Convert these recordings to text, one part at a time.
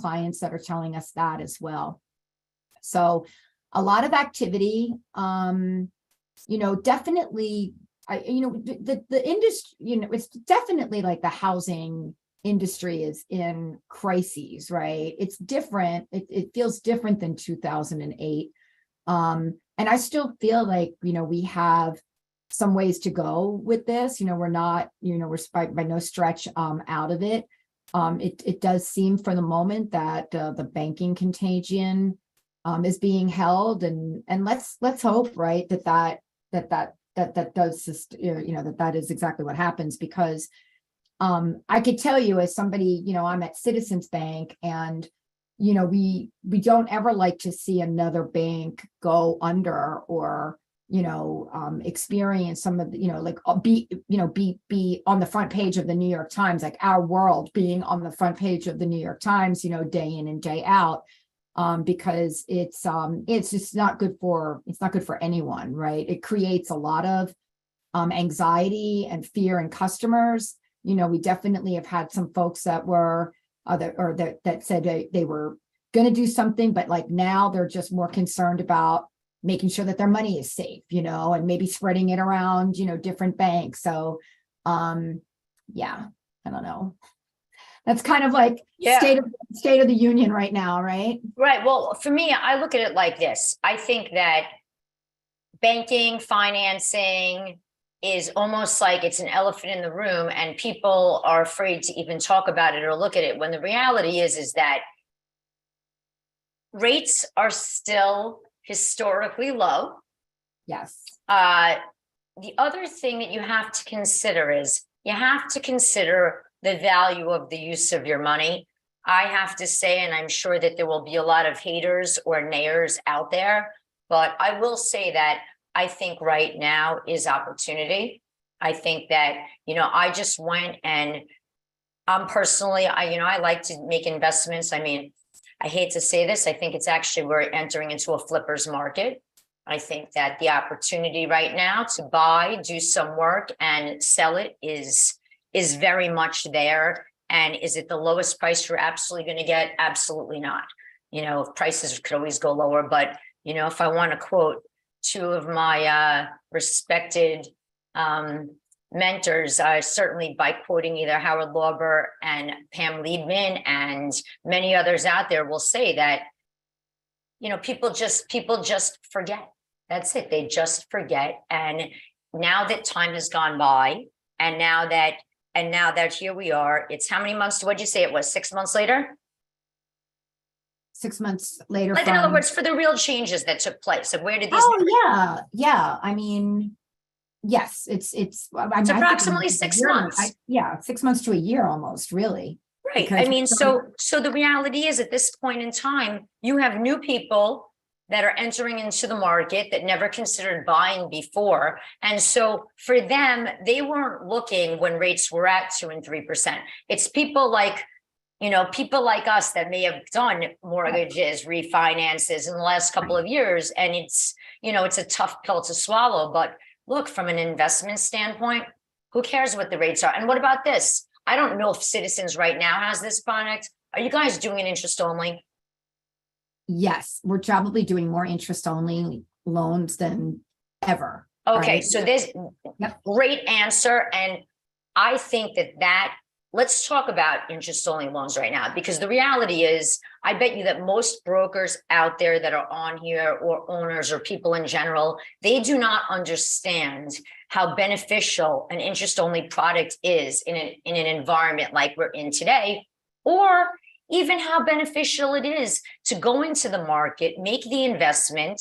clients that are telling us that as well. So a lot of activity, definitely, the industry, it's definitely like the housing industry is in crises, right? It's different. It feels different than 2008. And I still feel like, we have some ways to go with this. We're not, we're by no stretch out of it. It does seem for the moment that the banking contagion is being held, and let's hope, right, that does, that is exactly what happens, because I could tell you, as somebody, I'm at Citizens Bank, and we don't ever like to see another bank go under, or experience some of the, be on the front page of the New York Times, like our world being on the front page of the New York Times, day in and day out, because it's just not good for anyone, right? It creates a lot of anxiety and fear in customers. We definitely have had some folks that were that said they were going to do something, but like now they're just more concerned about making sure that their money is safe, and maybe spreading it around, different banks. So, yeah, I don't know. That's kind of like state of the union right now, right? Right. Well, for me, I look at it like this. I think that banking, financing is almost like it's an elephant in the room, and people are afraid to even talk about it or look at it, when the reality is that rates are still historically low. Yes. The other thing that you have to consider is you have to consider the value of the use of your money. I have to say, and I'm sure that there will be a lot of haters or nayers out there, but I will say that I think right now is opportunity. I think that, I just went, and personally, I like to make investments. I mean, I hate to say this. I think it's actually, we're entering into a flipper's market. I think that the opportunity right now to buy, do some work, and sell it is very much there. And is it the lowest price you're absolutely going to get? Absolutely not. Prices could always go lower. But, if I want to quote two of my respected mentors, certainly by quoting either Howard Lorber and Pam Liebman, and many others out there, will say that, people just forget. That's it. They just forget. And now that time has gone by, and now that here we are, it's how many months? What'd you say it was? 6 months later? 6 months later. Like, in other words, for the real changes that took place. And where did these? Oh, yeah. I mean, yes, it's approximately 6 months. 6 months to a year almost, really. Right. I mean, so the reality is, at this point in time, you have new people that are entering into the market that never considered buying before. And so for them, they weren't looking when rates were at 2% and 3%. It's people like us that may have done mortgages, refinances in the last couple of years. And it's a tough pill to swallow. But look, from an investment standpoint, who cares what the rates are? And what about this? I don't know if Citizens right now has this product. Are you guys doing an interest only? Yes, we're probably doing more interest only loans than ever. Okay, right? So this great answer. And I think that let's talk about interest only loans right now, because the reality is, I bet you that most brokers out there that are on here, or owners, or people in general, they do not understand how beneficial an interest only product is in an environment like we're in today, or even how beneficial it is to go into the market, make the investment,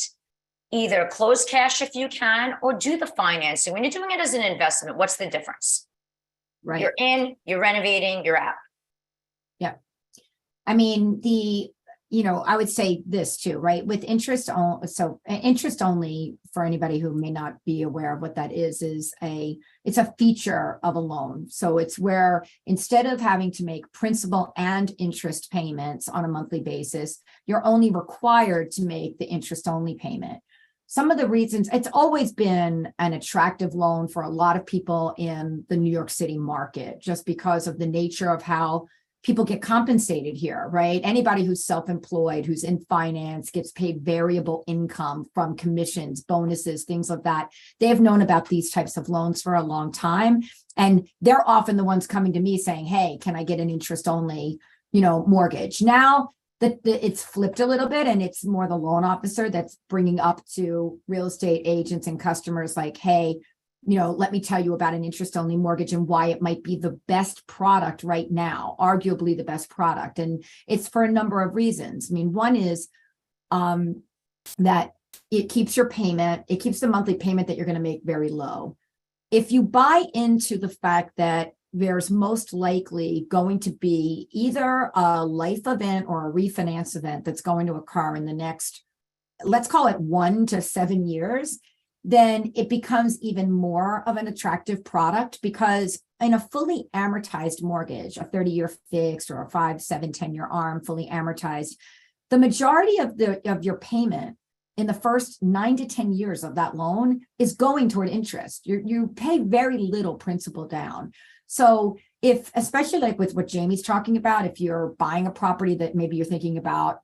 either close cash if you can, or do the financing. When you're doing it as an investment, what's the difference? Right. You're in, you're renovating, you're out. Yeah. I mean, I would say this too, right? With interest only, so interest only, for anybody who may not be aware of what that is it's a feature of a loan. So it's where, instead of having to make principal and interest payments on a monthly basis, you're only required to make the interest only payment. Some of the reasons, it's always been an attractive loan for a lot of people in the New York City market, just because of the nature of how people get compensated here, right? Anybody who's self-employed, who's in finance, gets paid variable income from commissions, bonuses, things like that. They have known about these types of loans for a long time. And they're often the ones coming to me saying, hey, can I get an interest only, mortgage? Now that it's flipped a little bit, and it's more the loan officer that's bringing up to real estate agents and customers like, hey, let me tell you about an interest only mortgage and why it might be the best product right now, arguably the best product. And it's for a number of reasons. I mean, one is that it keeps the monthly payment that you're going to make very low. If you buy into the fact that there's most likely going to be either a life event or a refinance event that's going to occur in the next, let's call it 1 to 7 years, then it becomes even more of an attractive product, because in a fully amortized mortgage, a 30-year fixed or a 5, 7, 10-year ARM fully amortized, the majority of your payment in the first 9 to 10 years of that loan is going toward interest. You pay very little principal down. So especially like with what Jamie's talking about, if you're buying a property that maybe you're thinking about,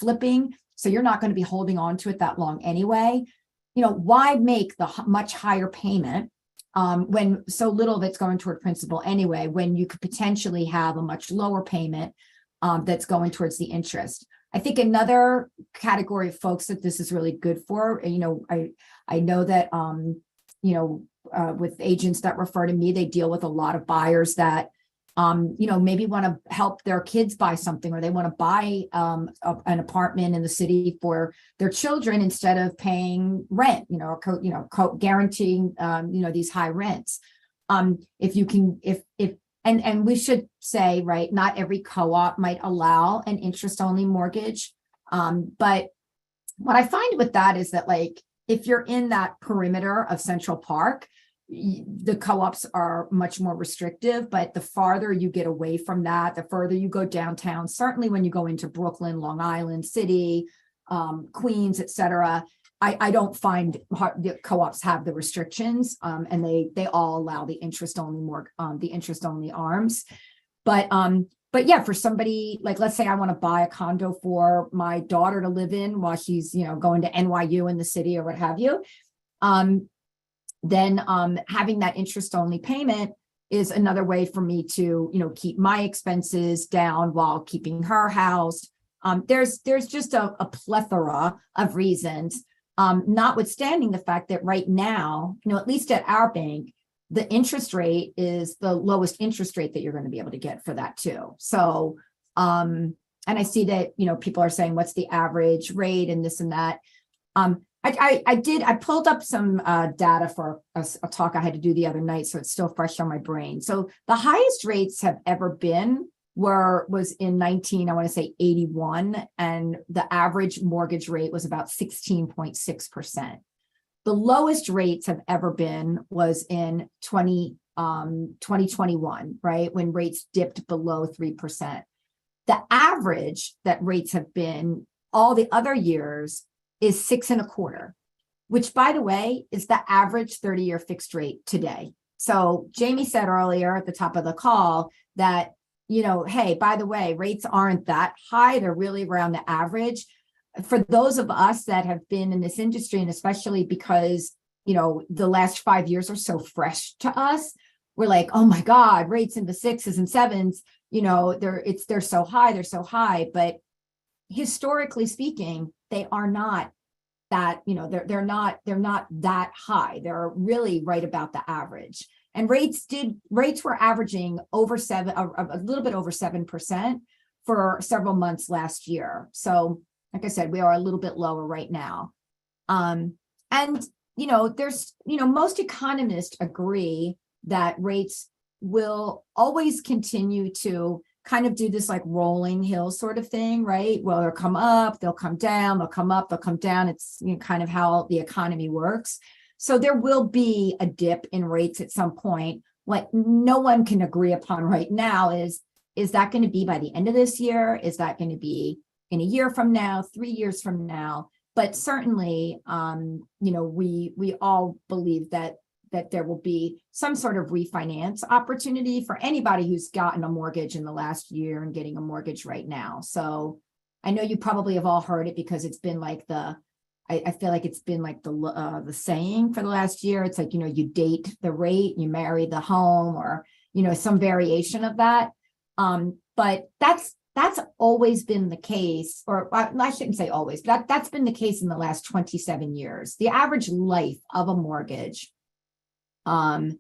flipping, so you're not going to be holding on to it that long anyway, why make the much higher payment when so little of it's going toward principal anyway, when you could potentially have a much lower payment that's going towards the interest. I think another category of folks that this is really good for, I know that, with agents that refer to me, they deal with a lot of buyers that, maybe want to help their kids buy something, or they want to buy an apartment in the city for their children instead of paying rent, guaranteeing, these high rents. If you can, and we should say, right, not every co-op might allow an interest-only mortgage. But what I find with that is that, like, if you're in that perimeter of Central Park, the co-ops are much more restrictive, but the farther you get away from that, the further you go downtown, certainly when you go into Brooklyn, Long Island City, Queens, et cetera, I don't find the co-ops have the restrictions, and they all allow the interest only ARMs. But yeah, for somebody like, let's say I want to buy a condo for my daughter to live in while she's, going to NYU in the city or what have you. Then having that interest only payment is another way for me to, keep my expenses down while keeping her housed. There's just a plethora of reasons, notwithstanding the fact that right now, at least at our bank, the interest rate is the lowest interest rate that you're going to be able to get for that too. So, and I see that, people are saying, what's the average rate and this and that. I pulled up some data for a talk I had to do the other night, so it's still fresh on my brain. So the highest rates have ever been was in 81, and the average mortgage rate was about 16.6%. The lowest rates have ever been was in 2021, right, when rates dipped below 3%. The average that rates have been all the other years is 6.25%, which, by the way, is the average 30-year fixed rate today. So Jamie said earlier at the top of the call that, hey, by the way, rates aren't that high. They're really around the average. For those of us that have been in this industry, and especially because, the last 5 years are so fresh to us, we're like, oh my God, rates in the 6s and 7s, they're so high. But historically speaking, they are not that, they're not that high. They're really right about the average. And rates were averaging a little bit over 7% for several months last year. So like I said, we are a little bit lower right now. And, there's, most economists agree that rates will always continue to kind of do this like rolling hill sort of thing, right? Well, they'll come up, they'll come down, they'll come up, they'll come down. It's kind of how the economy works. So there will be a dip in rates at some point. What no one can agree upon right now is that going to be by the end of this year? Is that going to be in a year from now, 3 years from now? But certainly, we all believe that that there will be some sort of refinance opportunity for anybody who's gotten a mortgage in the last year and getting a mortgage right now. So I know you probably have all heard it because it's been like I feel like it's been like the saying for the last year. It's like, you date the rate, you marry the home, or, some variation of that. But that's always been the case, or I shouldn't say always, but that's been the case in the last 27 years. The average life of a mortgage, somebody's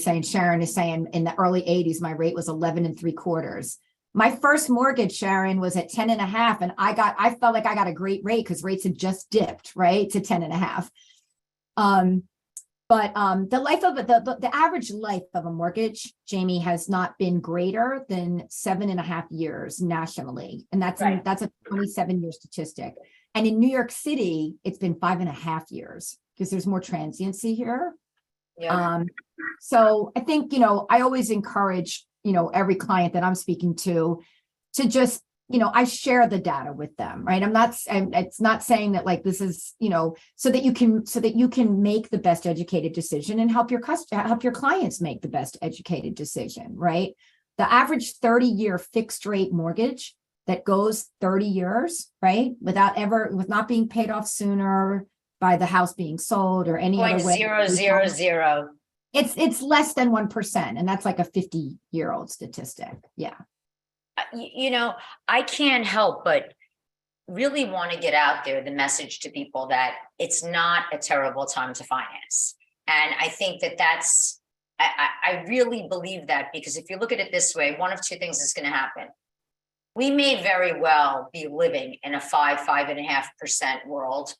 saying, Sharon is saying in the early 80s, my rate was 11 3/4. My first mortgage, Sharon, was at 10 and a half. And I felt like I got a great rate because rates had just dipped, right, to 10 and a half. But the life of the average life of a mortgage, Jamie, has not been greater than 7.5 years nationally. And that's Right. that's a 27-year statistic. And in New York City, it's been 5.5 years because there's more transiency here. Yeah. So I think, I always encourage, every client that I'm speaking to just, I share the data with them, right? It's not saying that like this is, so that you can make the best educated decision and help your clients make the best educated decision, right? The average 30-year fixed rate mortgage that goes 30 years, right? With not being paid off sooner by the house being sold or any other way. 0.000. It's less than 1%. And that's like a 50-year-old statistic. Yeah. I can't help but really want to get out there the message to people that it's not a terrible time to finance. And I think I really believe that, because if you look at it this way, one of two things is going to happen. We may very well be living in a 5.5% world,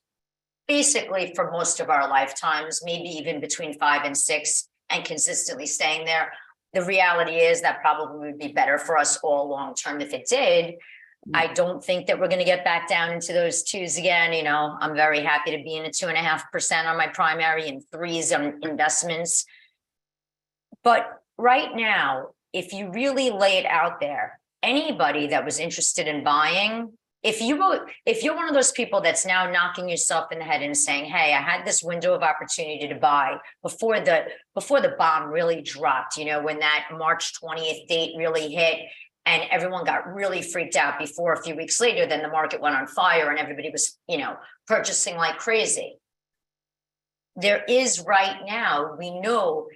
basically for most of our lifetimes, maybe even between 5 and 6, and consistently staying there. The reality is that probably would be better for us all long term if it did. I don't think that we're going to get back down into those 2s again. I'm very happy to be in a 2.5% on my primary and 3s on investments. But right now, if you really lay it out there, anybody that was interested in buying, if you're one of those people that's now knocking yourself in the head and saying, hey, I had this window of opportunity to buy before the bomb really dropped, when that March 20th date really hit and everyone got really freaked out, before a few weeks later, then the market went on fire and everybody was, purchasing like crazy. There is right now, we know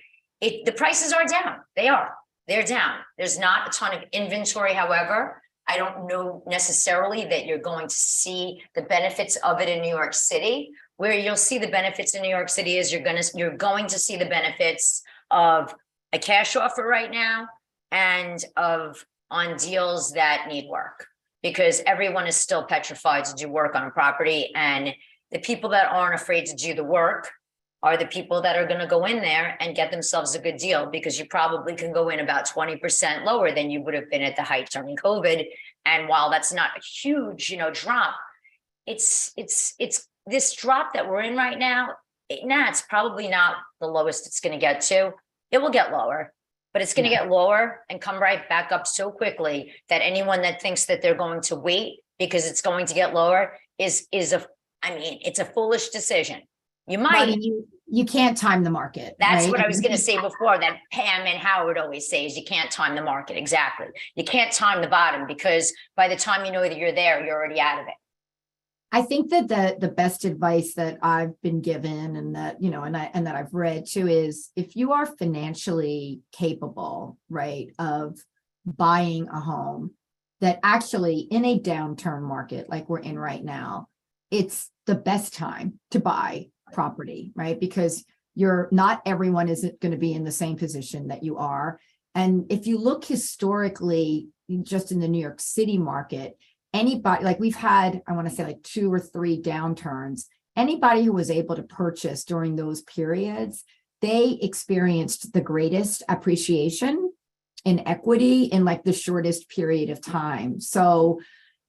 the prices are down. They're down. There's not a ton of inventory. However, I don't know necessarily that you're going to see the benefits of it in New York City. Where you'll see the benefits in New York City is you're going to see the benefits of a cash offer right now and on deals that need work, because everyone is still petrified to do work on a property. And the people that aren't afraid to do the work are the people that are going to go in there and get themselves a good deal, because you probably can go in about 20% lower than you would have been at the height during COVID. And while that's not a huge, drop, it's this drop that we're in right now. It's probably not the lowest it's going to get to. It will get lower, but it's going to get lower and come right back up so quickly that anyone that thinks that they're going to wait because it's going to get lower it's a foolish decision. You might. You can't time the market. That's right? what I was going to say before, that Pam and Howard always say is you can't time the market. Exactly. You can't time the bottom, because by the time you know that you're there, you're already out of it. I think that the best advice that I've been given, and that, and that I've read too, is if you are financially capable, right, of buying a home, that actually in a downturn market like we're in right now, it's the best time to buy property, right? Because not everyone isn't going to be in the same position that you are. And if you look historically, just in the New York City market, anybody, like we've had, I want to say like 2 or 3 downturns, anybody who was able to purchase during those periods, they experienced the greatest appreciation in equity in like the shortest period of time. So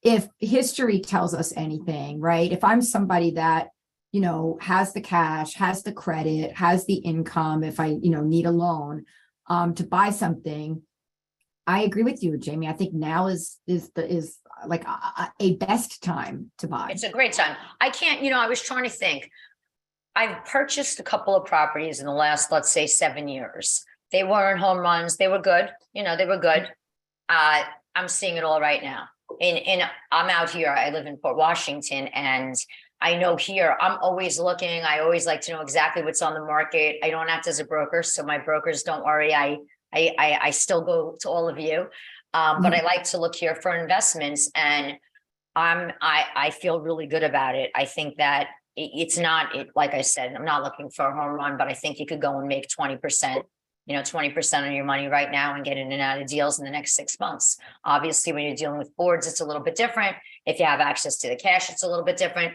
if history tells us anything, right? If I'm somebody that, has the cash, has the credit, has the income, if I, need a loan to buy something, I agree with you, Jamie. I think now is like a best time to buy. It's a great time. I can't, I was trying to think. I've purchased a couple of properties in the last, let's say, 7 years. They weren't home runs. They were good. They were good. I'm seeing it all right now. And I'm out here. I live in Port Washington, and I know here I'm always looking. I always like to know exactly what's on the market. I don't act as a broker, so my brokers, don't worry. I still go to all of you, but I like to look here for investments, and I feel really good about it. I think that it's not, like I said, I'm not looking for a home run, but I think you could go and make 20%. 20% of your money right now and get in and out of deals in the next 6 months. Obviously, when you're dealing with boards, it's a little bit different. If you have access to the cash, it's a little bit different.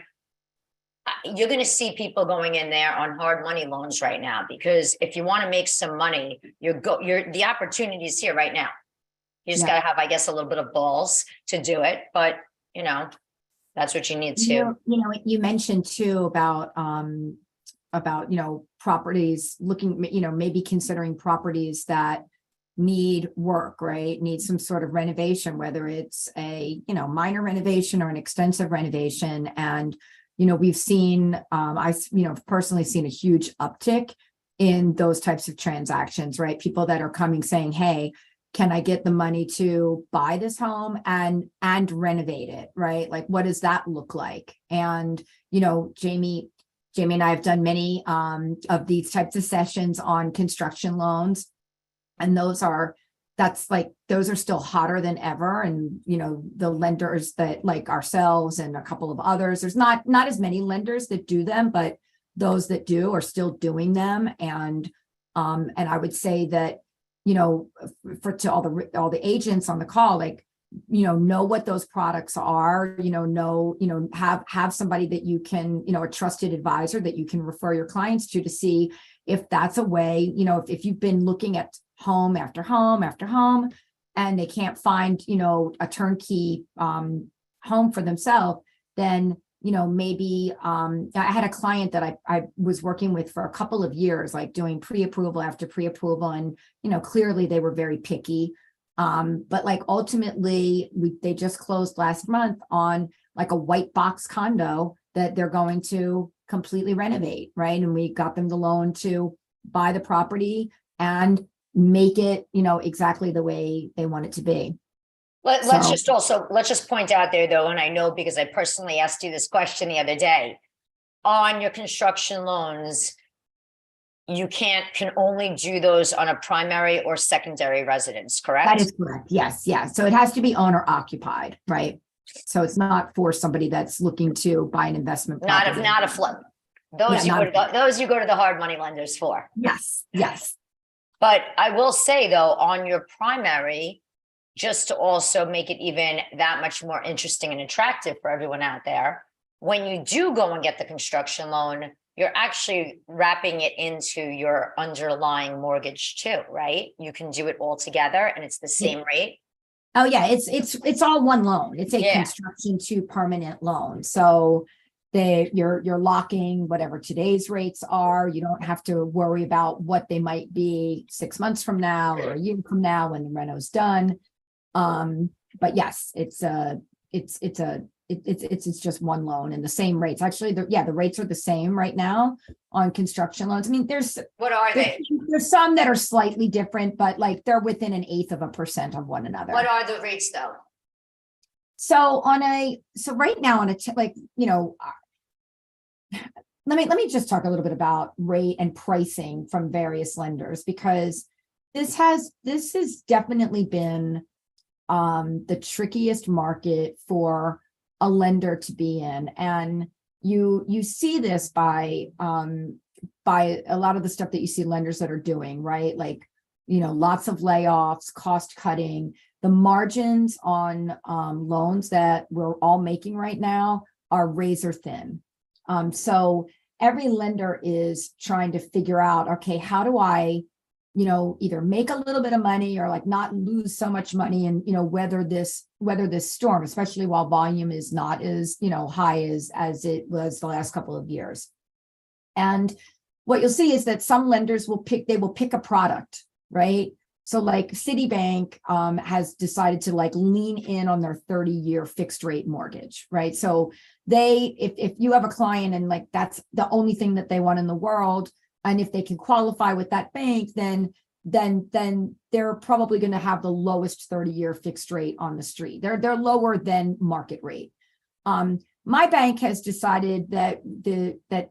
You're going to see people going in there on hard money loans right now, because if you want to make some money, the opportunity is here right now. You just got to have, I guess, a little bit of balls to do it, but that's what you need to. You mentioned too about properties looking, maybe considering properties that need work, right? Need some sort of renovation, whether it's a, minor renovation or an extensive renovation. And, we've seen, I've personally seen a huge uptick in those types of transactions, right? People that are coming saying, hey, can I get the money to buy this home and renovate it, right? Like, what does that look like? And, Jamie and I have done many of these types of sessions on construction loans. And those are still hotter than ever. And, the lenders that, like ourselves and a couple of others, there's not as many lenders that do them, but those that do are still doing them. And I would say that, to all the agents on the call, like, know what those products are, have somebody that you can, a trusted advisor that you can refer your clients to see if that's a way, if you've been looking at home after home after home and they can't find, a turnkey home for themselves, then, maybe I had a client that I was working with for a couple of years, like doing pre-approval after pre-approval. And, clearly they were very picky. But like ultimately they just closed last month on like a white box condo that they're going to completely renovate, right? And we got them the loan to buy the property and make it, exactly the way they want it to be. Let's just point out there though, and I know because I personally asked you this question the other day, on your construction loans, you can only do those on a primary or secondary residence, correct? That is correct. Yes. Yeah. So it has to be owner occupied, right? So it's not for somebody that's looking to buy an investment property. Not a flip. Those you go to the hard money lenders for. Yes. Yes. But I will say though, on your primary, just to also make it even that much more interesting and attractive for everyone out there, when you do go and get the construction loan, you're actually wrapping it into your underlying mortgage too, right? You can do it all together and it's the same rate. Oh yeah, it's all one loan. It's a construction to permanent loan. So you're locking whatever today's rates are. You don't have to worry about what they might be 6 months from now or a year from now when the reno's done. But yes, it's just one loan and the same rates. Actually, the rates are the same right now on construction loans. I mean, what are they? There's some that are slightly different, but like they're within 1/8% of one another. What are the rates though? So right now let me just talk a little bit about rate and pricing from various lenders, because this has definitely been the trickiest market for a lender to be in. And you see this by a lot of the stuff that you see lenders that are doing, right? Like, lots of layoffs, cost cutting. The margins on loans that we're all making right now are razor thin. So every lender is trying to figure out, okay, how do I, either make a little bit of money or like not lose so much money and, weather this storm, especially while volume is not as, high as it was the last couple of years. And what you'll see is that some lenders will pick a product, right? So like Citibank has decided to like lean in on their 30-year fixed rate mortgage, right? So if you have a client and like that's the only thing that they want in the world, and if they can qualify with that bank, then they're probably going to have the lowest 30-year fixed rate on the street. They're lower than market rate. My bank has decided that that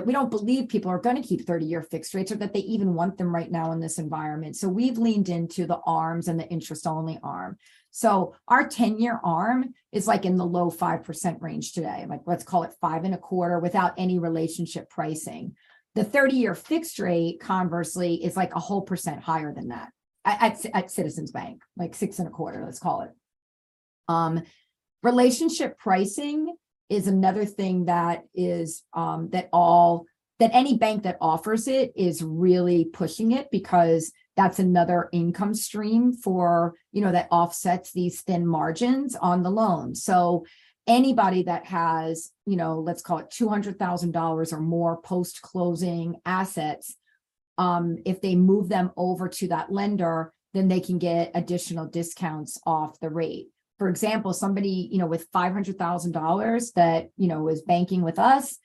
we don't believe people are going to keep 30-year fixed rates, or that they even want them right now in this environment. So we've leaned into the ARMs and the interest only ARM. So our 10-year ARM is like in the low 5% range today, like let's call it 5.25 without any relationship pricing. The 30-year fixed rate, conversely, is like a whole percent higher than that at Citizens Bank, like 6.25, let's call it. Relationship pricing is another thing that is that any bank that offers it is really pushing it, because that's another income stream for, that offsets these thin margins on the loan. So anybody that has, let's call it $200,000 or more post-closing assets, if they move them over to that lender, then they can get additional discounts off the rate. For example, somebody, with $500,000 that, is banking with us,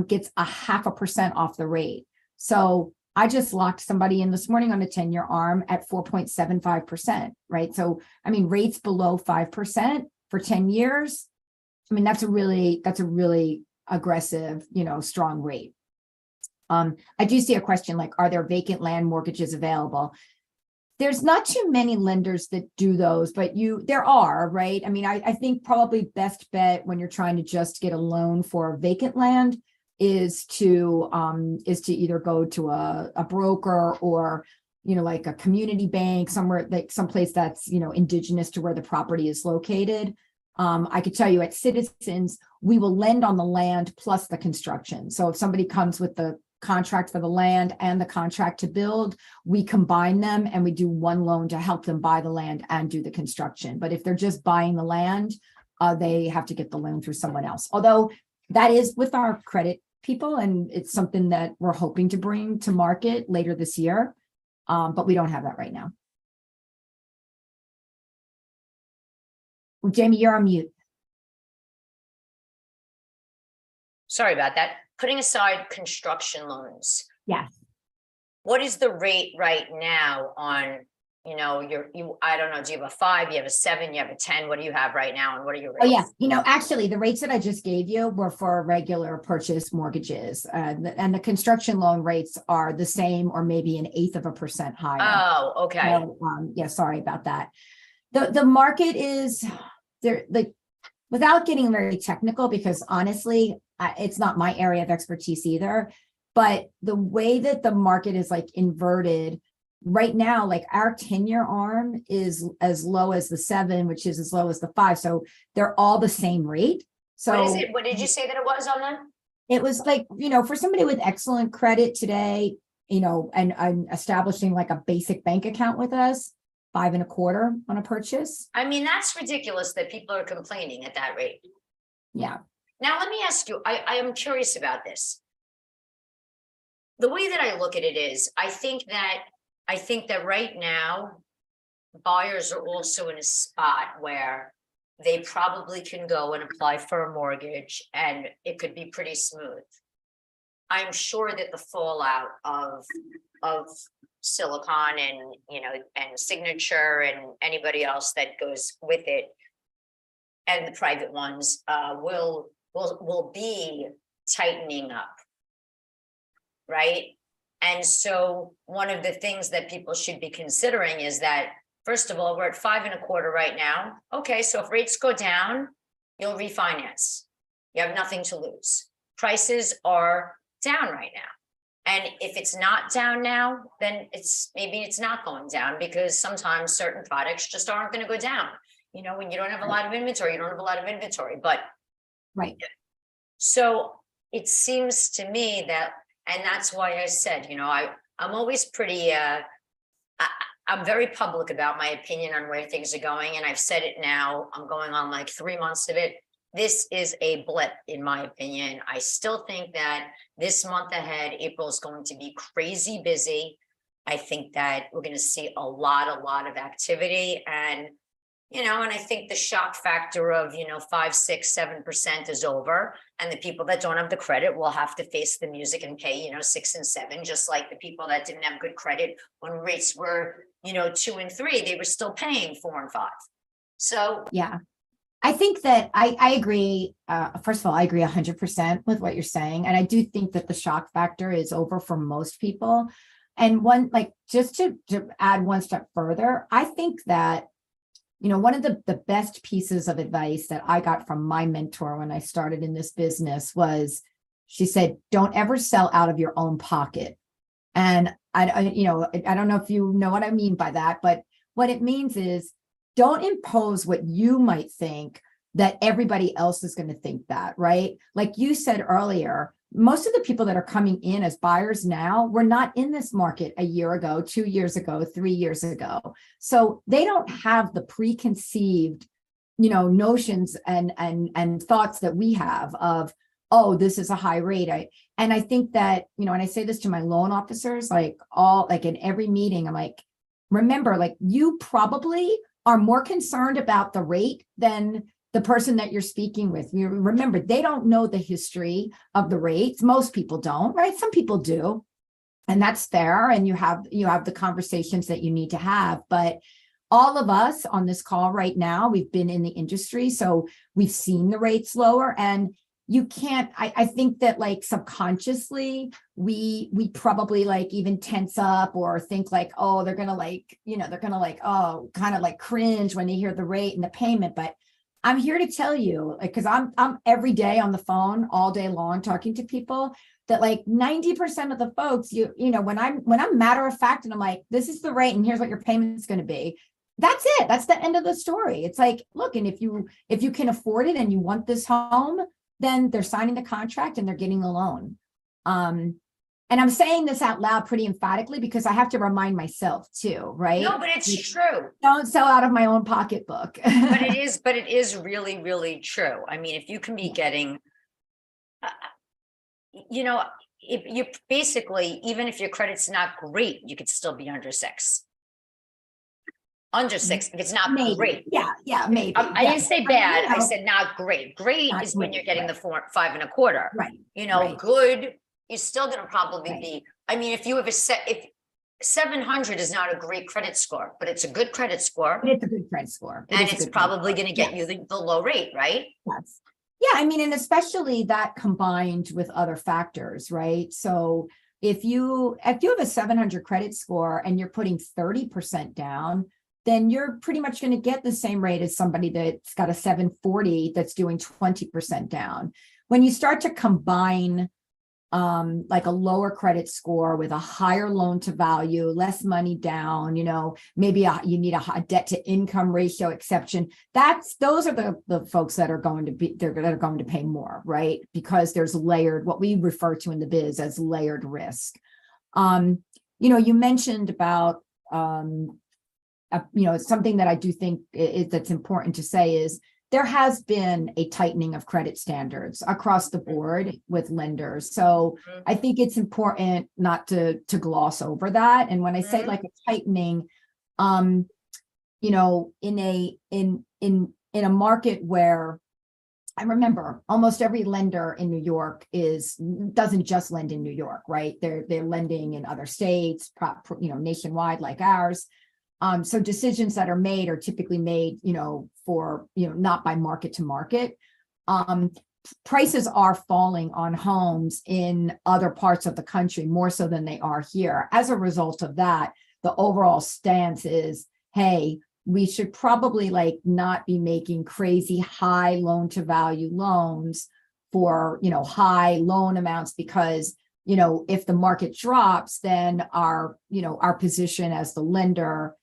gets 0.5% off the rate. So I just locked somebody in this morning on a 10-year ARM at 4.75%, right? So, rates below 5% for 10 years. That's a really aggressive, strong rate. I do see a question like, are there vacant land mortgages available? There's not too many lenders that do those, but there are, right? I think probably best bet when you're trying to just get a loan for vacant land is to either go to a broker or, like a community bank somewhere, like someplace that's, indigenous to where the property is located. I could tell you at Citizens, we will lend on the land plus the construction. So if somebody comes with the contract for the land and the contract to build, we combine them and we do one loan to help them buy the land and do the construction. But if they're just buying the land, they have to get the loan through someone else. Although that is with our credit people, and it's something that we're hoping to bring to market later this year. But we don't have that right now. Well, Jamie, you're on mute. Sorry about that. Putting aside construction loans. Yes. What is the rate right now on, I don't know, do you have a 5, you have a 7, you have a 10? What do you have right now? And what are your rates? Oh yeah. Actually the rates that I just gave you were for regular purchase mortgages. And the construction loan rates are the same or maybe 1/8% higher. Oh, okay. So, yeah, sorry about that. The market is there, like, without getting very technical, because honestly, it's not my area of expertise either, but the way that the market is like inverted right now, like our 10-year ARM is as low as the 7, which is as low as the 5. So they're all the same rate. So what is it? What did you say that it was on that? It was like, for somebody with excellent credit today, and establishing like a basic bank account with us, 5.25 on a purchase. That's ridiculous that people are complaining at that rate. Yeah. Now, let me ask you, I am curious about this. The way that I look at it is, I think that right now, buyers are also in a spot where they probably can go and apply for a mortgage and it could be pretty smooth. I'm sure that the fallout of Silicon and, and Signature and anybody else that goes with it, and the private ones, will be tightening up, right? And so one of the things that people should be considering is that, first of all, we're at 5.25 right now. Okay, so if rates go down, you'll refinance. You have nothing to lose. Prices are down right now. And if it's not down now, then maybe it's not going down, because sometimes certain products just aren't going to go down. When you don't have a lot of inventory, you don't have a lot of inventory, but right. So it seems to me that, and that's why I said, I'm always pretty, I'm very public about my opinion on where things are going. And I've said it now, I'm going on like 3 months of it. This is a blip, in my opinion. I still think that this month ahead, April is going to be crazy busy. I think that we're going to see a lot of activity, and and I think the shock factor of 5, 6, 7% is over, and the people that don't have the credit will have to face the music and pay 6 and 7, just like the people that didn't have good credit when rates were 2 and 3, they were still paying 4 and 5. So Yeah. I think that I agree. First of all, I agree 100% with what you're saying. And I do think that the shock factor is over for most people. And just to add one step further, I think that, one of the best pieces of advice that I got from my mentor when I started in this business was, she said, don't ever sell out of your own pocket. And I don't know if you know what I mean by that, but what it means is, don't impose what you might think that everybody else is going to think that, right? Like you said earlier, most of the people that are coming in as buyers now were not in this market a year ago, 2 years ago, 3 years ago. So they don't have the preconceived, notions and thoughts that we have of, oh, this is a high rate. And I think that, and I say this to my loan officers, in every meeting, I'm like, remember, you probably are more concerned about the rate than the person that you're speaking with. You remember, they don't know the history of the rates. Most people don't, right? Some people do, and that's fair. And you have the conversations that you need to have. But all of us on this call right now, we've been in the industry, so we've seen the rates lower, and you can't, I think that subconsciously we probably even tense up or think oh, they're gonna oh, kind of cringe when they hear the rate and the payment. But I'm here to tell you, because I'm every day on the phone all day long talking to people, that 90% of the folks, when I'm matter of fact and I'm like, this is the rate and here's what your payment's going to be. That's it. That's the end of the story. It's look, and if you can afford it and you want this home, then they're signing the contract and they're getting the loan. And I'm saying this out loud pretty emphatically because I have to remind myself too, right? No, but it's true. Don't sell out of my own pocketbook. But it is really, really true. I mean, if you can be getting, if you basically, even if your credit's not great, you could still be under 6. Under 6, if it's not Maybe. great. Yeah, maybe. I didn't say bad. I know. said not great. Great Not is when great, you're getting right. the 4, 5 and a quarter. Right. Right. Good, you're still going to probably Right. be. I mean, if you have if 700 is not a great credit score, but it's a good credit score, But it's a good credit score. and it's probably going to get you the low rate, right? Yes. Yeah, I mean, and especially that combined with other factors, right? So if you have a 700 credit score and you're putting 30% down, then you're pretty much going to get the same rate as somebody that's got a 740 that's doing 20% down. When you start to combine a lower credit score with a higher loan to value, less money down, maybe you need a debt to income ratio exception. Those are the folks that are going to pay more, right? Because there's layered, what we refer to in the biz as layered risk. You mentioned about, something that I do think that's important to say is there has been a tightening of credit standards across the board with lenders. So I think it's important not to gloss over that. And when I say a tightening, in a market where I remember almost every lender in New York doesn't just lend in New York, right? They're lending in other states, nationwide like ours. So decisions that are made are typically made, for, not by market to market. Prices are falling on homes in other parts of the country more so than they are here. As a result of that, the overall stance is, hey, we should probably not be making crazy high loan to value loans for, high loan amounts, because, if the market drops, then our position as the lender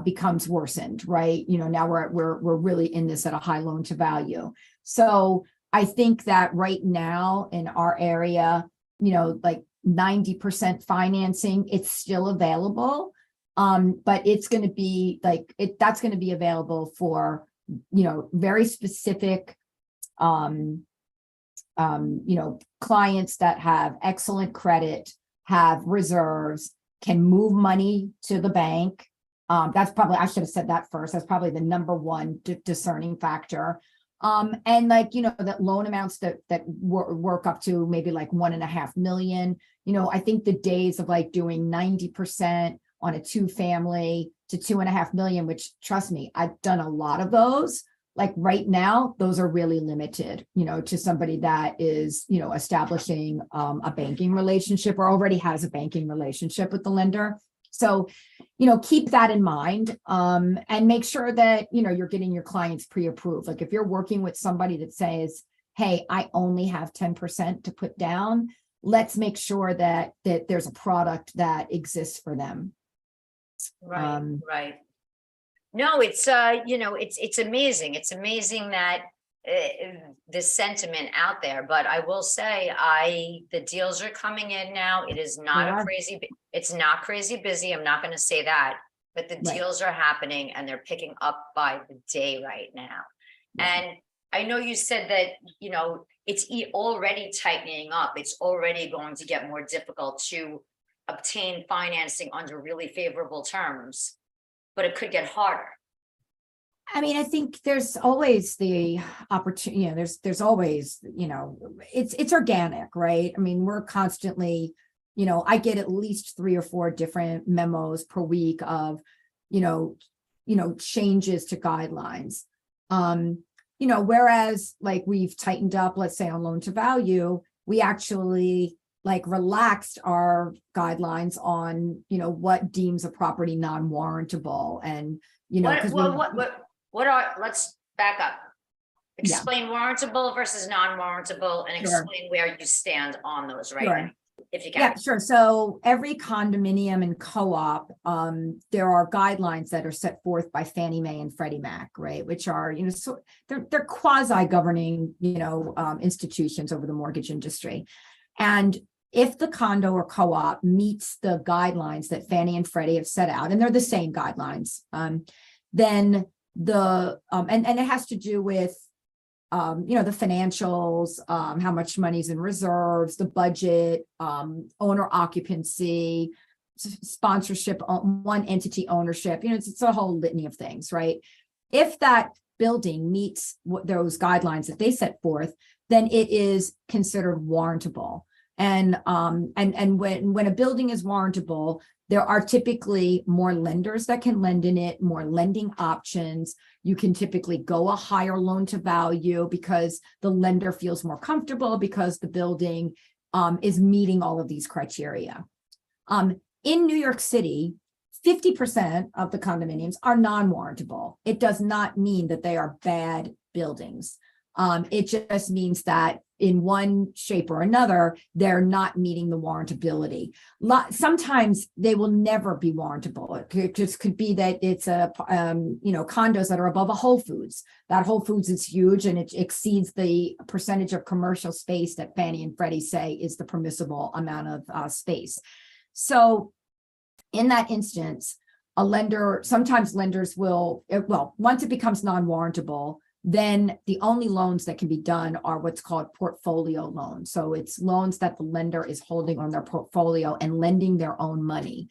becomes worsened, right? Now we're really in this at a high loan to value. So I think that right now in our area, 90% financing, it's still available. But it's going to be that's going to be available for, very specific, clients that have excellent credit, have reserves, can move money to the bank. That's probably, I should have said that first. That's probably the number one discerning factor. And like, that loan amounts that work up to maybe like 1.5 million. I think the days of like doing 90% on a 2-family to 2.5 million, which trust me, I've done a lot of those. Like right now, those are really limited, to somebody that is, establishing a banking relationship or already has a banking relationship with the lender. So, keep that in mind, and make sure that, you're getting your clients pre-approved. Like if you're working with somebody that says, hey, I only have 10% to put down, let's make sure that there's a product that exists for them. Right, right. No, it's amazing. It's amazing that the sentiment out there, but I will say the deals are coming in now. It is not it's not crazy busy. I'm not going to say that, but the deals are happening and they're picking up by the day right now. And I know you said that, it's already tightening up. It's already going to get more difficult to obtain financing under really favorable terms, but it could get harder. I mean, I think there's always the opportunity, there's always, it's organic, right? I mean, we're constantly, I get at least 3 or 4 different memos per week of, changes to guidelines. Whereas like we've tightened up, let's say on loan to value, we actually like relaxed our guidelines on, what deems a property non-warrantable. And, let's back up. Explain warrantable versus non-warrantable and explain where you stand on those now, if you can. Yeah, sure. So every condominium and co-op, there are guidelines that are set forth by Fannie Mae and Freddie Mac, right? Which are, so they're quasi-governing, institutions over the mortgage industry. And if the condo or co-op meets the guidelines that Fannie and Freddie have set out, and they're the same guidelines, then and it has to do with the financials, how much money's in reserves, the budget, owner occupancy, sponsorship, one entity ownership, it's a whole litany of things, right? If that building meets those guidelines that they set forth, then it is considered warrantable. And when a building is warrantable, there are typically more lenders that can lend in it, more lending options. You can typically go a higher loan to value because the lender feels more comfortable because the building is meeting all of these criteria. In New York City, 50% of the condominiums are non-warrantable. It does not mean that they are bad buildings. It just means that in one shape or another, they're not meeting the warrantability. Sometimes they will never be warrantable. It just could be that it's condos that are above a Whole Foods. That Whole Foods is huge and it exceeds the percentage of commercial space that Fannie and Freddie say is the permissible amount of space. So in that instance, sometimes lenders will, once it becomes non-warrantable, then the only loans that can be done are what's called portfolio loans. So it's loans that the lender is holding on their portfolio and lending their own money.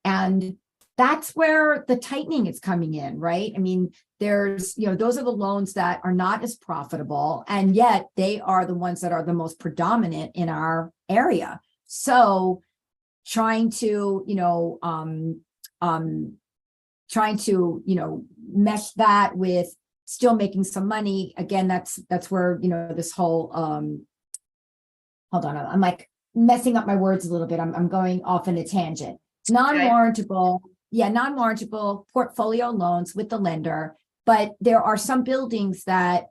And that's where the tightening is coming in, right? I mean, those are the loans that are not as profitable, and yet they are the ones that are the most predominant in our area. So trying to mesh that with still making some money. Again, that's where, this whole, hold on, I'm like messing up my words a little bit. I'm going off in a tangent. Non-warrantable portfolio loans with the lender, but there are some buildings that,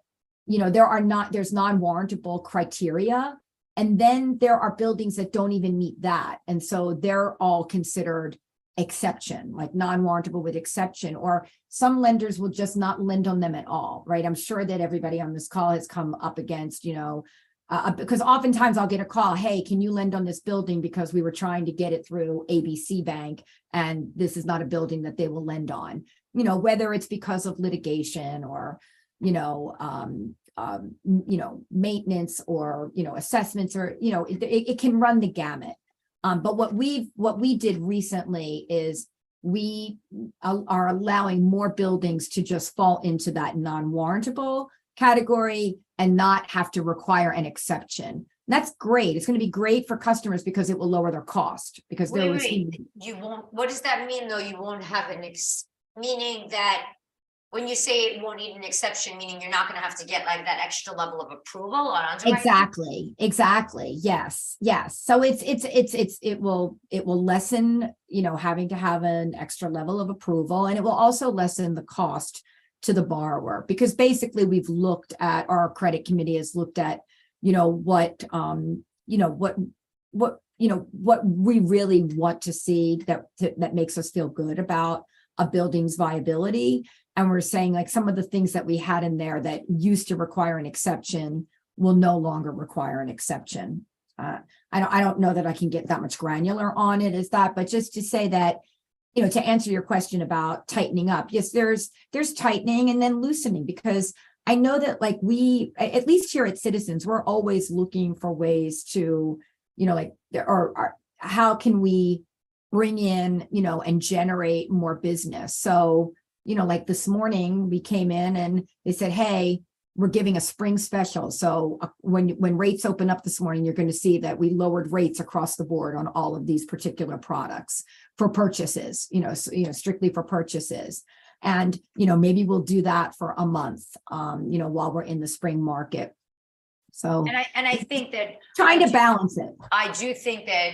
there's non-warrantable criteria. And then there are buildings that don't even meet that. And so they're all considered exception, like non-warrantable with exception, or some lenders will just not lend on them at all, right? I'm sure that everybody on this call has come up against, because oftentimes I'll get a call, hey, can you lend on this building because we were trying to get it through ABC Bank and this is not a building that they will lend on, whether it's because of litigation or, maintenance or, assessments or, it can run the gamut. But what we did recently is we are allowing more buildings to just fall into that non-warrantable category and not have to require an exception. That's great. It's going to be great for customers because it will lower their cost because there was. You won't, what does that mean though? You won't have meaning that when you say it won't need an exception, meaning you're not gonna have to get like that extra level of approval on underwriting? Exactly. Yes. So it will lessen, having to have an extra level of approval, and it will also lessen the cost to the borrower, because basically our credit committee has looked at, what we really want to see that makes us feel good about a building's viability. And we're saying like some of the things that we had in there that used to require an exception will no longer require an exception. I don't know that I can get that much granular on it as that, but just to say that, to answer your question about tightening up, yes, there's tightening and then loosening, because I know that like we, at least here at Citizens, we're always looking for ways to, how can we bring in, and generate more business. So, like this morning we came in and they said, hey, we're giving a spring special. So when rates open up this morning, you're going to see that we lowered rates across the board on all of these particular products for purchases, strictly for purchases. And, maybe we'll do that for a month, while we're in the spring market. So, and I think that trying to balance it. I do think that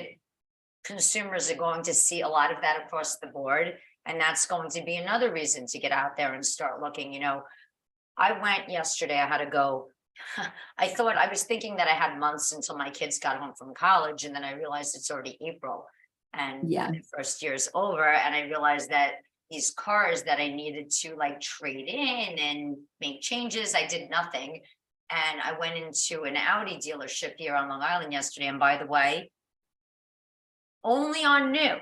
consumers are going to see a lot of that across the board. And that's going to be another reason to get out there and start looking. I went yesterday, I had to go. I was thinking that I had months until my kids got home from college. And then I realized it's already April and the first year's over. And I realized that these cars that I needed to like trade in and make changes, I did nothing. And I went into an Audi dealership here on Long Island yesterday. And by the way, only on new.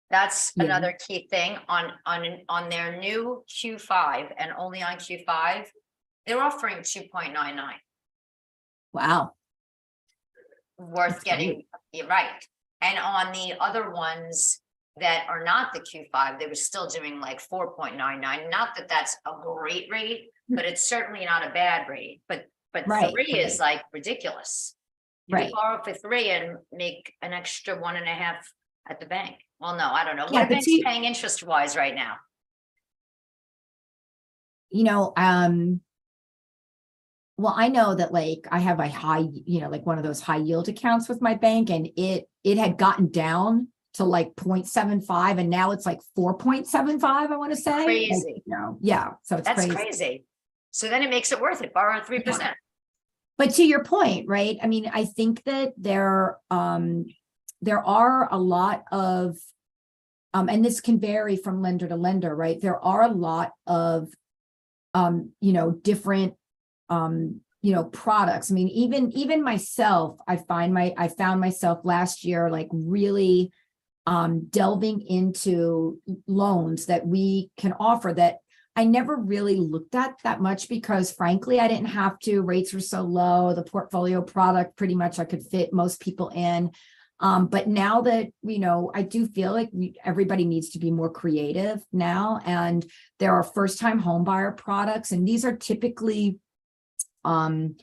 That's another key thing on their new Q5, and only on Q5, they're offering 2.99. Wow. Worth getting, you're right. And on the other ones that are not the Q5, they were still doing like 4.99. Not that that's a great rate, but it's certainly not a bad rate. But Right. 3 is like ridiculous. You can borrow for 3 and make an extra 1.5 at the bank. Well, no, I don't know. What are banks paying interest wise right now? Well, I know that like I have a high, like one of those high yield accounts with my bank, and it had gotten down to like 0.75, and now it's like 4.75, I want to say. Crazy. Yeah. So it's crazy. So then it makes it worth it. Borrow 3%. Yeah. But to your point, right? I mean, I think that there are a lot of, and this can vary from lender to lender, right? There are a lot of, different, products. I mean, even myself, I found myself last year, like really, delving into loans that we can offer that I never really looked at that much, because frankly, I didn't have to. Rates were so low. The portfolio product, pretty much I could fit most people in. But now that, I do feel like everybody needs to be more creative now. And there are first-time home buyer products. And these are typically like, you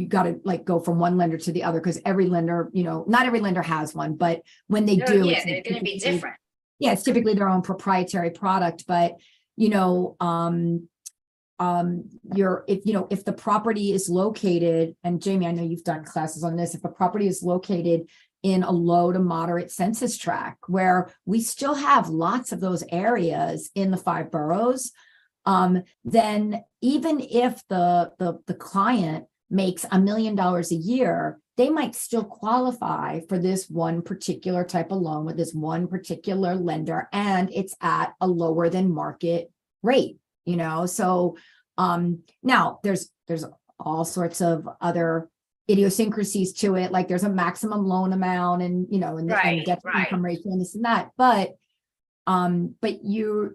got to like go from one lender to the other, because every lender, not every lender has one, but when they do, they're going to be different. Yeah, it's typically their own proprietary product. But, if the property is located, and Jamie, I know you've done classes on this, if the property is located in a low to moderate census tract, where we still have lots of those areas in the 5 boroughs, then even if the client makes $1 million a year, they might still qualify for this one particular type of loan with this one particular lender, and it's at a lower than market rate, So now there's all sorts of other idiosyncrasies to it, like there's a maximum loan amount and and debt to income ratio and this and that. But we're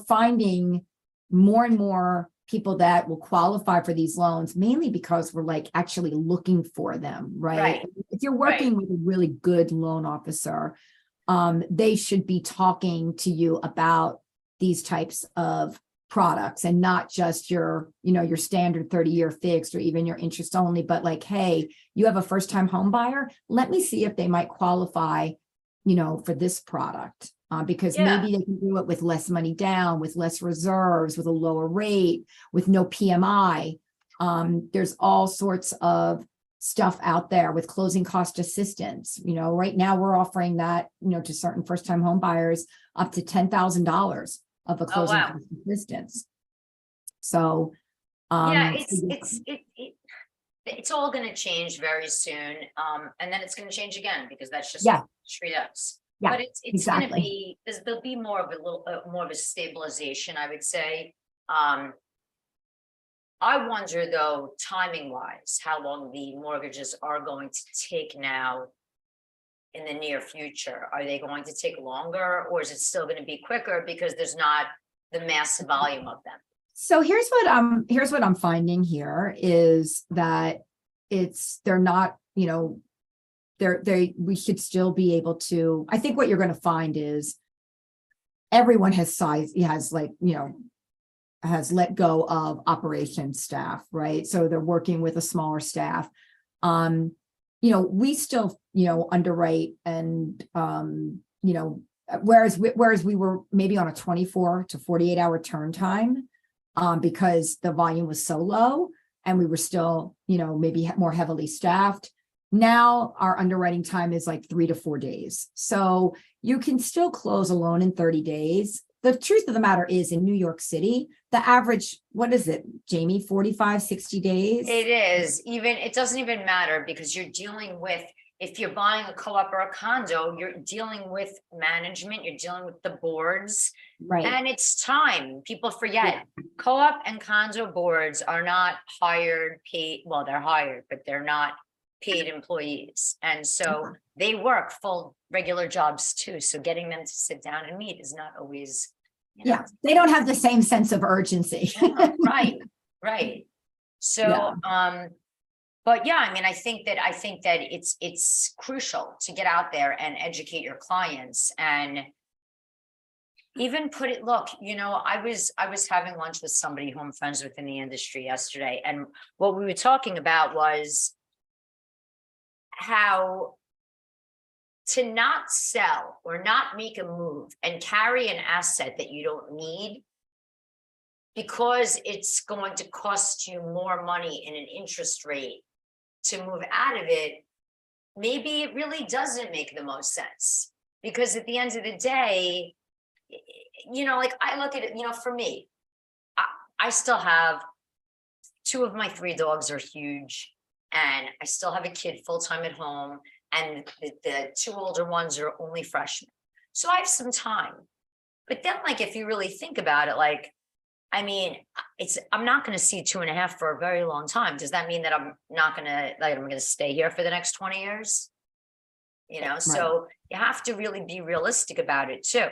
finding more and more people that will qualify for these loans, mainly because we're like actually looking for them, right? Right. If you're working with a really good loan officer, they should be talking to you about these types of products and not just your, your standard 30-year fixed or even your interest only, but like, hey, you have a first-time home buyer. Let me see if they might qualify, for this product. Because maybe they can do it with less money down, with less reserves, with a lower rate, with no PMI. There's all sorts of stuff out there with closing cost assistance. Right now we're offering that, to certain first-time home buyers up to $10,000 of a closing cost assistance. So, it's all going to change very soon. And then it's going to change again because that's just yeah, street ups. yeah, But it's exactly. going to be, there'll be more of a stabilization, I would say. I wonder though, timing wise, how long the mortgages are going to take now in the near future. Are they going to take longer, or is it still going to be quicker because there's not the massive volume of them? So here's what I'm finding here is that they're not, we should still be able to. I think what you're going to find is everyone has let go of operations staff, right? So they're working with a smaller staff. We still, underwrite and, whereas we were maybe on a 24 to 48 hour turn time, because the volume was so low and we were still, maybe more heavily staffed. Now our underwriting time is like 3 to 4 days. So you can still close a loan in 30 days. The truth of the matter is in New York City, the average, what is it, Jamie, 45, 60 days? It is. It doesn't even matter because you're dealing with, if you're buying a co-op or a condo, you're dealing with management, you're dealing with the boards. Right. And it's time. People forget co-op and condo boards are not paid. Well, they're hired, but they're not paid employees. And so they work full regular jobs too. So getting them to sit down and meet is not always, they don't have the same sense of urgency. Right. So, but yeah, I think that it's crucial to get out there and educate your clients and even I was having lunch with somebody who I'm friends with in the industry yesterday. And what we were talking about was how to not sell or not make a move and carry an asset that you don't need because it's going to cost you more money in an interest rate to move out of it. Maybe it really doesn't make the most sense because at the end of the day, I look at it, for me, I still have 2 of my 3 dogs are huge. And I still have a kid full-time at home. And the 2 older ones are only freshmen. So I have some time. But then if you really think about it, I'm not going to see 2.5 for a very long time. Does that mean that I'm going to stay here for the next 20 years? Right. So you have to really be realistic about it too.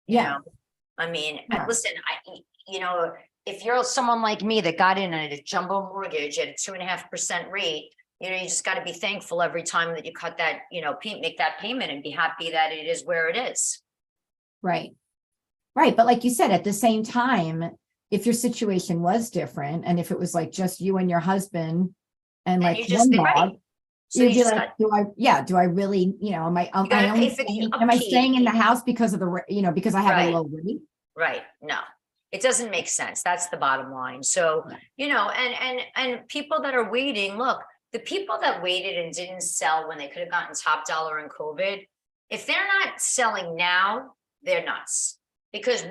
Listen, if you're someone like me that got in at a jumbo mortgage at a 2.5% rate, you just got to be thankful every time that you cut that, make that payment and be happy that it is where it is. Right. But like you said, at the same time, if your situation was different and if it was like just you and your husband and like one dog, so you'd be like, do I really, am I staying in the house because of because I have a low rate? Right. No. It doesn't make sense. That's the bottom line. So, and people that are waiting, look, the people that waited and didn't sell when they could have gotten top dollar in COVID, if they're not selling now, they're nuts. Because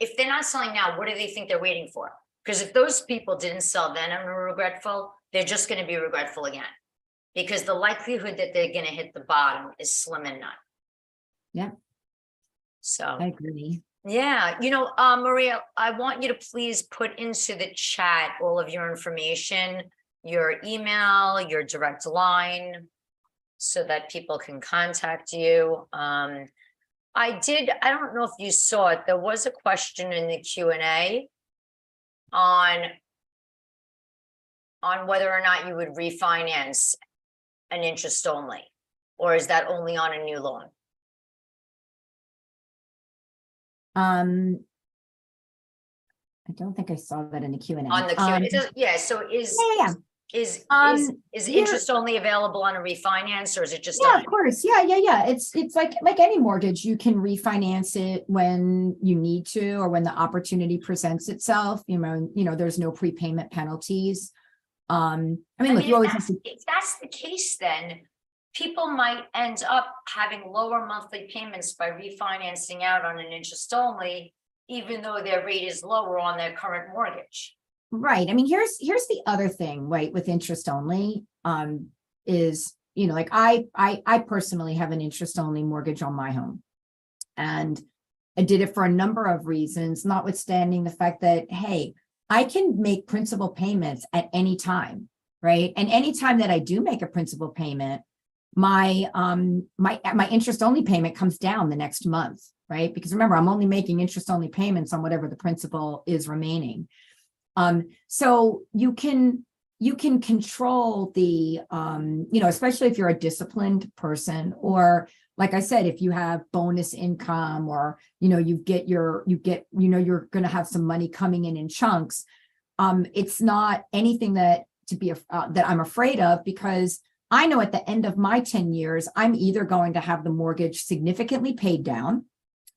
if they're not selling now, what do they think they're waiting for? Because if those people didn't sell then and were regretful, they're just going to be regretful again. Because the likelihood that they're going to hit the bottom is slim and none. Yeah. So I agree. Yeah. Maria, I want you to please put into the chat all of your information, your email, your direct line, so that people can contact you. I don't know if you saw it. There was a question in the Q&A. on whether or not you would refinance an interest only, or is that only on a new loan? I don't think I saw that in the Q&A. On the Q, it does, yeah, so Yeah, is you're- interest only available on a refinance, or is it just yeah, on? of course. Yeah. It's like any mortgage, you can refinance it when you need to, or when the opportunity presents itself. There's no prepayment penalties. I mean, look, you always have to. If that's the case, then people might end up having lower monthly payments by refinancing out on an interest only, even though their rate is lower on their current mortgage. Right. I mean, here's the other thing, right, with interest only, is, like I personally have an interest only mortgage on my home. And I did it for a number of reasons, notwithstanding the fact that, hey, I can make principal payments at any time, right? And anytime that I do make a principal payment, my interest only payment comes down the next month, right? Because remember, I'm only making interest only payments on whatever the principal is remaining. So you can control the, especially if you're a disciplined person, or like I said, if you have bonus income, or, you're going to have some money coming in chunks. It's not anything that I'm afraid of, because I know at the end of my 10 years, I'm either going to have the mortgage significantly paid down,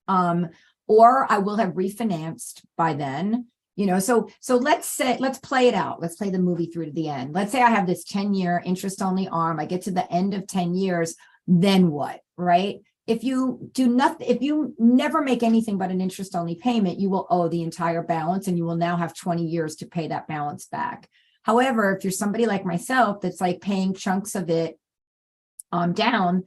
or I will have refinanced by then. So let's play it out. Let's play the movie through to the end. Let's say I have this 10-year interest only arm. I get to the end of 10 years, then what, right? If you do nothing, if you never make anything but an interest only payment, you will owe the entire balance, and you will now have 20 years to pay that balance back. However, if you're somebody like myself that's like paying chunks of it down,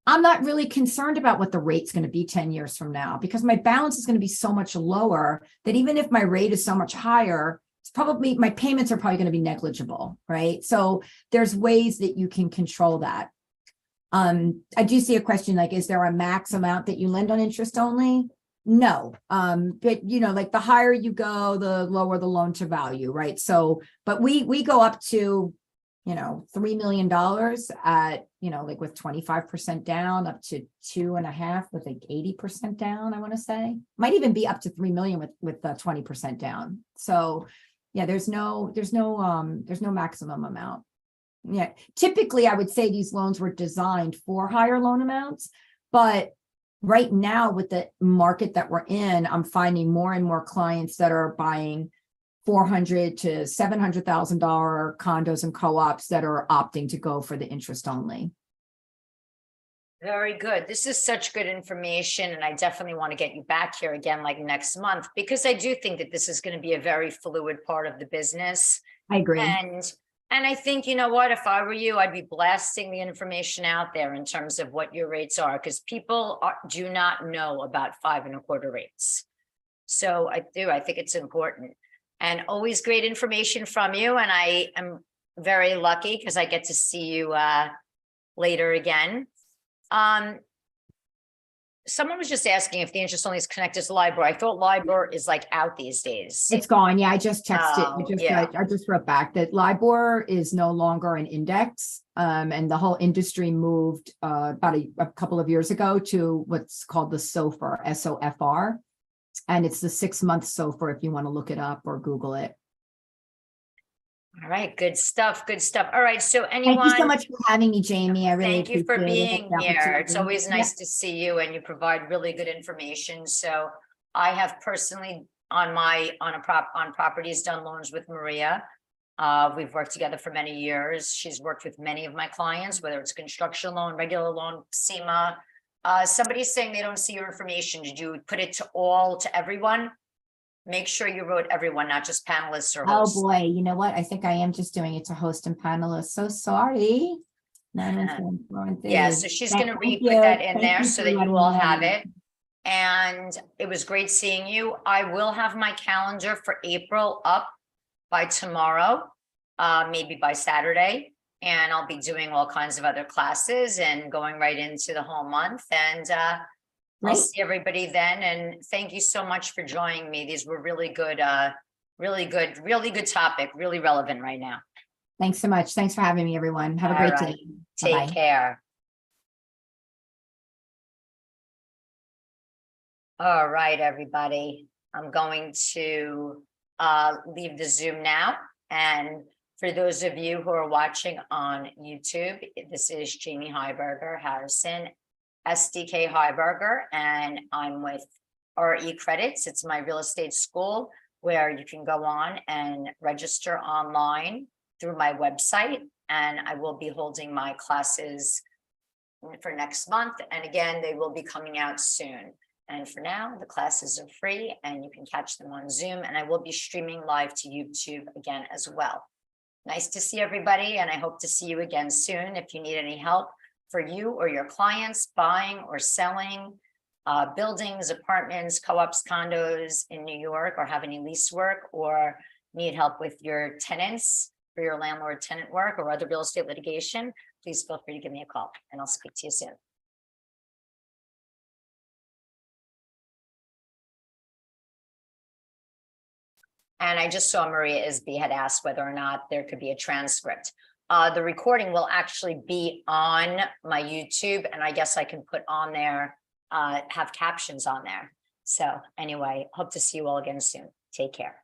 I'm not really concerned about what the rate's going to be 10 years from now, because my balance is going to be so much lower that even if my rate is so much higher, it's probably, my payments are probably going to be negligible, right? So there's ways that you can control that. I do see a question like, is there a max amount that you lend on interest only? No. But like the higher you go, the lower the loan to value, right? So, but we go up to, $3 million at, like with 25% down, up to 2.5 with like 80% down, I want to say. Might even be up to 3 million with 20% down. So yeah, there's no maximum amount. Yeah, typically I would say these loans were designed for higher loan amounts, but right now with the market that we're in, I'm finding more and more clients that are buying $400,000 to $700,000 condos and co-ops that are opting to go for the interest only. Very good. This is such good information, and I definitely want to get you back here again like next month, because I do think that this is going to be a very fluid part of the business. I agree. And I think, what, if I were you, I'd be blasting the information out there in terms of what your rates are, because people do not know about 5.25 rates. So I think it's important, and always great information from you. And I am very lucky because I get to see you later again. Someone was just asking if the interest only is connected to LIBOR. I thought LIBOR is like out these days. It's gone. Yeah, I just texted. Yeah. I just wrote back that LIBOR is no longer an index. And the whole industry moved about a couple of years ago to what's called the SOFR, SOFR. And it's the 6-month SOFR if you want to look it up or Google it. All right, good stuff. Good stuff. All right. So Thank you so much for having me, Jamie. I really thank you for being here. It's always nice to see you, and you provide really good information. So I have personally on properties done loans with Maria. We've worked together for many years. She's worked with many of my clients, whether it's construction loan, regular loan, SEMA. Somebody's saying they don't see your information. Did you put it to everyone? Make sure you wrote everyone, not just panelists or hosts. Oh boy, you know what? I think I am just doing it to host and panelists. So sorry. Yeah, so she's going to re-put that in there so that you all have it. And it was great seeing you. I will have my calendar for April up by tomorrow, maybe by Saturday. And I'll be doing all kinds of other classes and going right into the whole month. And I'll see everybody then. And thank you so much for joining me. These were really good Really good topic, really relevant right now. Thanks so much. Thanks for having me, everyone. Have a All great right. day. Take Bye-bye. care. All right, everybody. I'm going to leave the Zoom now. And for those of you who are watching on YouTube, this is Jamie Heiberger Harrison, SDK Heiberger, and I'm with RE Credits. It's my real estate school where you can go on and register online through my website. And I will be holding my classes for next month. And again, they will be coming out soon. And for now, the classes are free and you can catch them on Zoom, and I will be streaming live to YouTube again as well. Nice to see everybody, and I hope to see you again soon. If you need any help for you or your clients buying or selling buildings, apartments, co-ops, condos in New York, or have any lease work, or need help with your tenants for your landlord tenant work or other real estate litigation, please feel free to give me a call and I'll speak to you soon. And I just saw Maria Isby had asked whether or not there could be a transcript. The recording will actually be on my YouTube, and I guess I can put on there, have captions on there. So anyway, hope to see you all again soon. Take care.